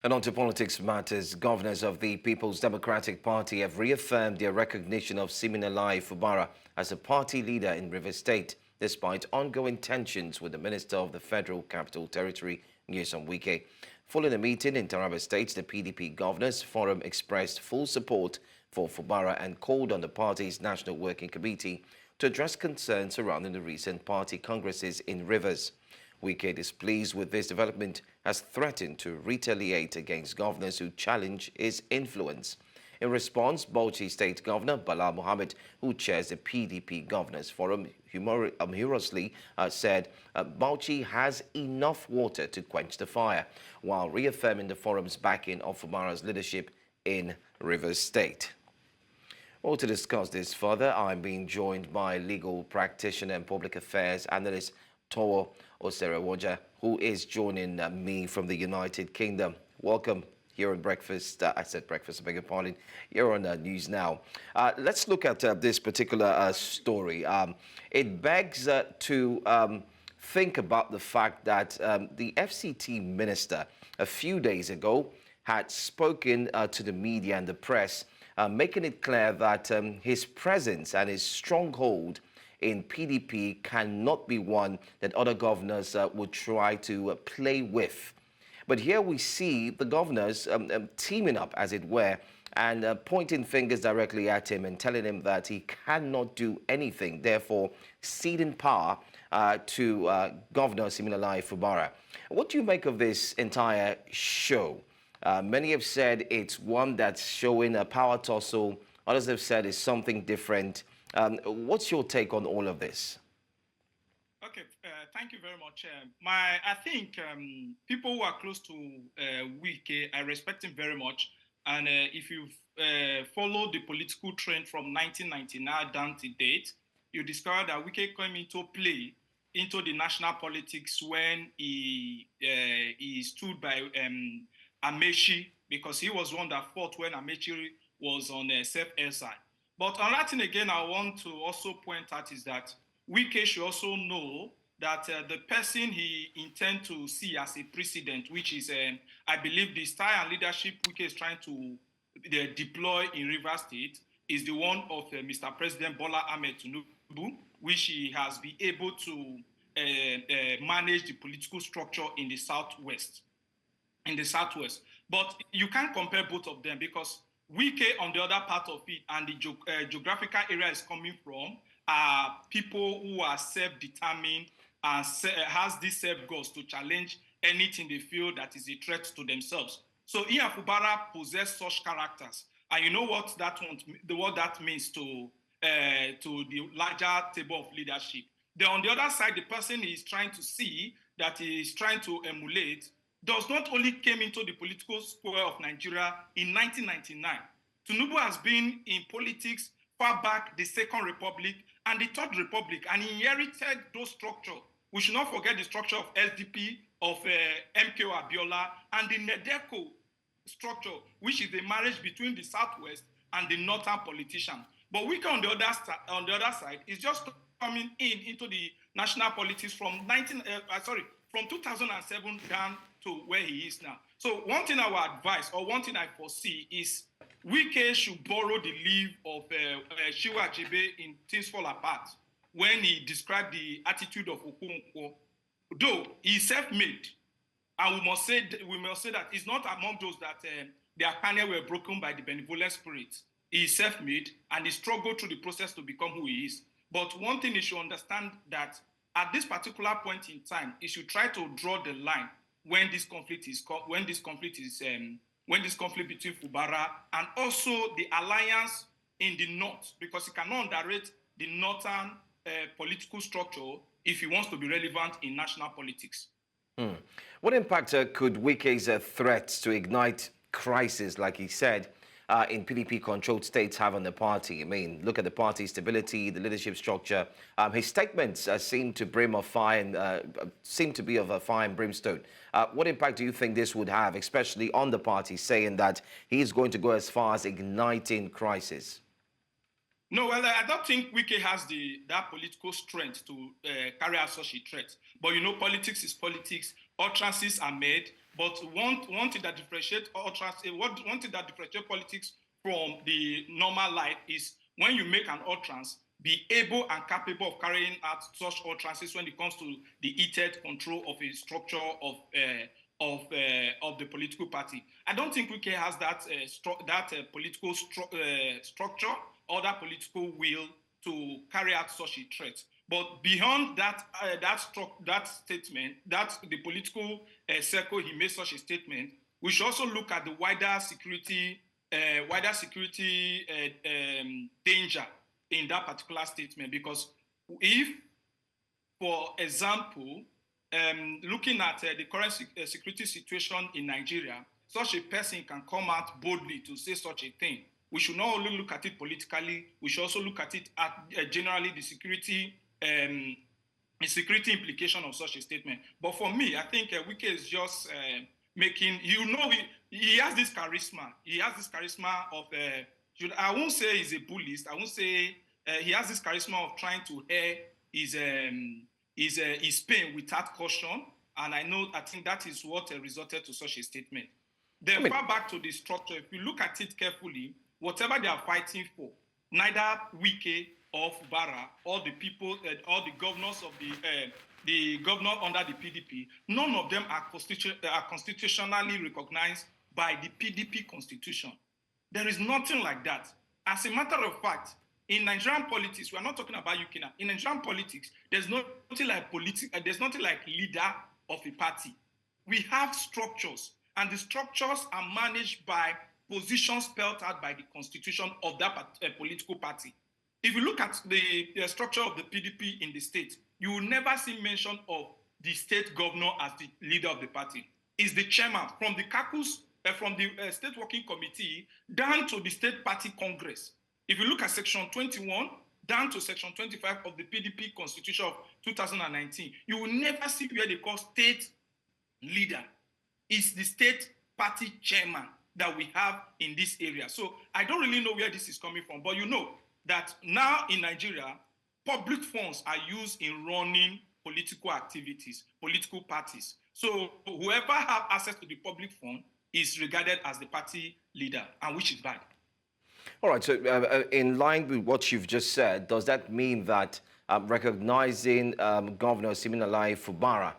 And on to politics matters, governors of the People's Democratic Party have reaffirmed their recognition of Siminalayi Fubara as a party leader in Rivers State, despite ongoing tensions with the Minister of the Federal Capital Territory, Nyesom Wike. Following a meeting in Taraba State, the PDP Governors Forum expressed full support for Fubara and called on the party's National Working Committee to address concerns surrounding the recent party congresses in Rivers. Wike, displeased with this development, has threatened to retaliate against governors who challenge his influence. In response, Bauchi State Governor Bala Mohammed, who chairs the PDP Governors Forum, humorously said Bauchi has enough water to quench the fire, while reaffirming the forum's backing of Fubara's leadership in Rivers State. Well, to discuss this further, I'm being joined by legal practitioner and public affairs analyst Tohwo Oseruvwoja, who is joining me from the United Kingdom. Welcome here on Breakfast. I said breakfast, I beg your pardon. You're on News Now. Let's look at this particular story. It begs to think about the fact that the FCT minister a few days ago had spoken to the media and the press, making it clear that his presence and his stronghold in PDP cannot be one that other governors would try to play with. But here we see the governors teaming up, as it were, and pointing fingers directly at him and telling him that he cannot do anything, therefore ceding power to Governor Siminalayi Fubara. What do you make of this entire show? Many have said it's one that's showing a power tussle. Others have said it's something different. What's your take on all of this? Okay, thank you very much. I think people who are close to Wike, I respect him very much. And if you've followed the political trend from 1999 down to date, you discover that Wike came into play into the national politics when he stood by Amaechi, because he was one that fought when Amaechi was on the self-air side. But another thing again I want to also point out is that Wike should also know that the person he intends to see as a precedent, which is, I believe, the style and leadership Wike is trying to deploy in Rivers State, is the one of Mr. President Bala Mohammed, which he has been able to manage the political structure in the Southwest. But you can't compare both of them, because Wike, on the other part of it, and the geographical area is coming from, are people who are self-determined and has this self-goals to challenge anything they feel that is a threat to themselves. So Ian Fubara possess such characters, and you know what that means to the larger table of leadership. Then on the other side, the person he is trying to see, that he is trying to emulate, does not only came into the political square of Nigeria in 1999. Tinubu has been in politics far back the Second Republic and the Third Republic, and he inherited those structures. We should not forget the structure of SDP, of MKO Abiola, and the NEDECO structure, which is the marriage between the Southwest and the Northern politicians. But Wike, on the other side, is just coming into the national politics from 2007 down to where he is now. So one thing I would advise, or one thing I foresee, is Wike should borrow the leave of Shiwa Achebe in Things Fall Apart, when he described the attitude of Okonkwo. Though he's self-made, and we must say that he's not among those that their panel were broken by the benevolent spirit. He is self-made, and he struggled through the process to become who he is. But one thing he should understand, that at this particular point in time, he should try to draw the line when this conflict between Fubara and also the alliance in the north, because he cannot underrate the northern political structure if he wants to be relevant in national politics. What impact could Wike's threats to ignite crisis, like he said, in PDP-controlled states have on the party? I mean, look at the party stability, the leadership structure. His statements seem to be of fire and brimstone. What impact do you think this would have, especially on the party, saying that he's going to go as far as igniting crisis? No, well, I don't think Wike has that political strength to carry out such a threat. But you know, politics is politics. Utterances are made. but one thing that differentiates politics from the normal life is when you make an utterance, be able and capable of carrying out such utterances when it comes to the heated control of a structure of the political party. I don't think Wike has that political structure or that political will to carry out such a threat. But beyond that, that statement, the political circle he made such a statement, we should also look at the wider security danger in that particular statement. Because if, for example, looking at the current security situation in Nigeria, such a person can come out boldly to say such a thing. We should not only look at it politically, we should also look at it at generally the security implication of such a statement. But for me, I think Wike is just making, he has this charisma. He has this charisma of, I won't say he's a bullist. I won't say he has this charisma of trying to air his pain without caution. And I think that is what resulted to such a statement. Then far back to the structure, if you look at it carefully, whatever they are fighting for, neither Wike or Fubara or the people, or the governors of the governor under the PDP, none of them are constitutionally recognized by the PDP constitution. There is nothing like that. As a matter of fact, in Nigerian politics, we are not talking about UK now. In Nigerian politics, there's nothing like leader of a party. We have structures, and the structures are managed by positions spelled out by the constitution of that political party. If you look at the structure of the PDP in the state, you will never see mention of the state governor as the leader of the party. It's the chairman from the caucus, from the state working committee down to the state party congress. If you look at section 21 down to section 25 of the PDP constitution of 2019, you will never see where they call state leader. It's the state party chairman that we have in this area. So I don't really know where this is coming from, but you know that now in Nigeria, public funds are used in running political activities, political parties. So whoever have access to the public fund is regarded as the party leader, and which is bad. All right, so in line with what you've just said, does that mean that recognizing Governor Siminalayi Fubara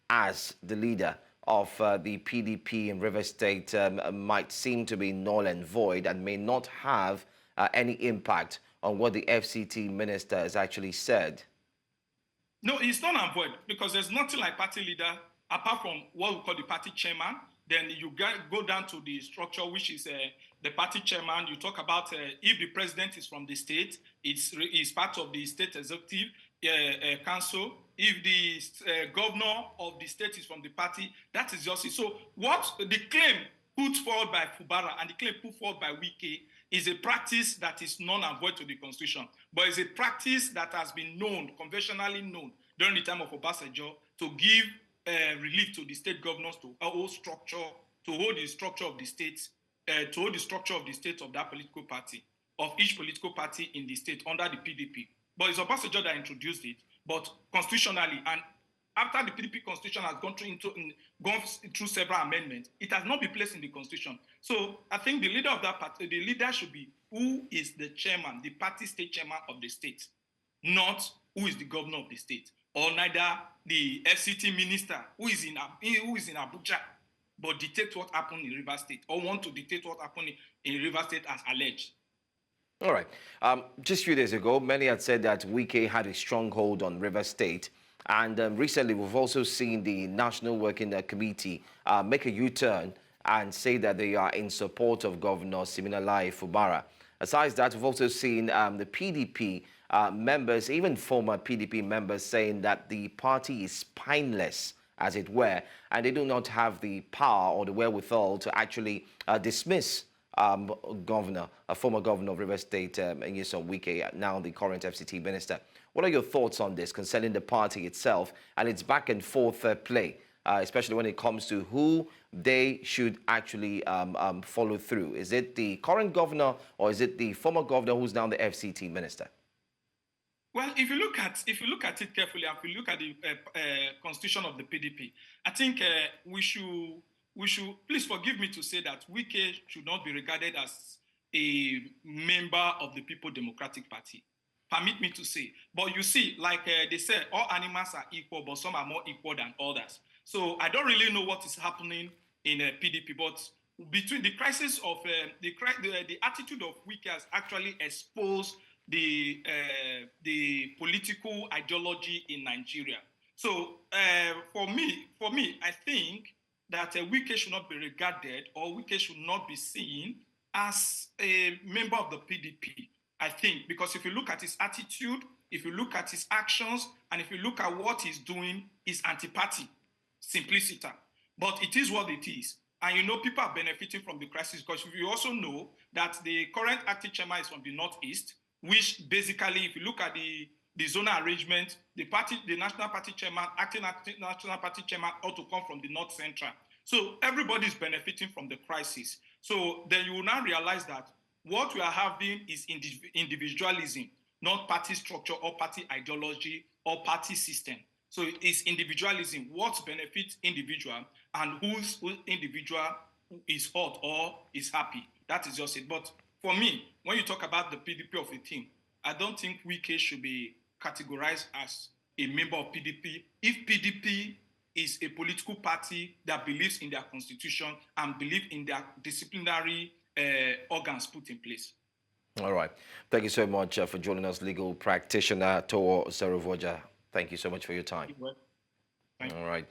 as the leader of the PDP in Rivers State might seem to be null and void and may not have any impact on what the FCT minister has actually said? No, it's not and void, because there's nothing like party leader apart from what we call the party chairman. Then you go down to the structure, which is the party chairman. You talk about if the president is from the state, it's part of the state executive council. If the governor of the state is from the party, that is just it. So what the claim put forward by Fubara and the claim put forward by Wike is a practice that is non and void to the constitution, but it's a practice that has been known, conventionally known, during the time of Obasanjo to give relief to the state governors to hold the structure of the state, to hold the structure of the state of that political party, of each political party in the state under the PDP. But it's Obasanjo that introduced it, but constitutionally, and after the PDP constitution has gone through several amendments, it has not been placed in the constitution. So I think the leader of that party, the leader should be who is the chairman, the party state chairman of the state, not who is the governor of the state, or neither the FCT minister who is in Abuja, but dictate what happened in Rivers State, or want to dictate what happened in Rivers State as alleged. All right. Just a few days ago, many had said that Wike had a stronghold on Rivers State. And recently, we've also seen the National Working Committee make a U-turn and say that they are in support of Governor Siminalayi Fubara. Aside that, we've also seen the PDP members, even former PDP members, saying that the party is spineless, as it were, and they do not have the power or the wherewithal to actually dismiss a former governor of Rivers State, Nyesom Wike, now the current FCT minister. What are your thoughts on this concerning the party itself and its back and forth play, especially when it comes to who they should actually follow through? Is it the current governor or is it the former governor who's now the FCT minister? Well, if you look at it carefully, if you look at the constitution of the PDP, I think we should we should, please forgive me to say that Wike should not be regarded as a member of the People Democratic Party. Permit me to say. But you see, like they say, all animals are equal, but some are more equal than others. So I don't really know what is happening in PDP, but between the crisis of the attitude of Wike has actually exposed the political ideology in Nigeria. So for me, I think that Wike should not be regarded, or Wike should not be seen as a member of the PDP. I think, because if you look at his attitude, if you look at his actions, and if you look at what he's doing, is anti-party, simplicity. But it is what it is. And you know, people are benefiting from the crisis, because you also know that the current acting chairman is from the Northeast, which basically, if you look at the zonal arrangement, the national party chairman, acting national party chairman ought to come from the North Central. So everybody is benefiting from the crisis. So then you will now realize that what we are having is individualism, not party structure or party ideology or party system. So it's individualism, what benefits individual and whose individual is hot or is happy. That is just it. But for me, when you talk about the PDP of a team, I don't think Wike should be categorized as a member of PDP. If PDP is a political party that believes in their constitution and believe in their disciplinary organs put in place. All right. Thank you so much for joining us, legal practitioner Tohwo Oseruvwoja. Thank you so much for your time. Thank you. All right.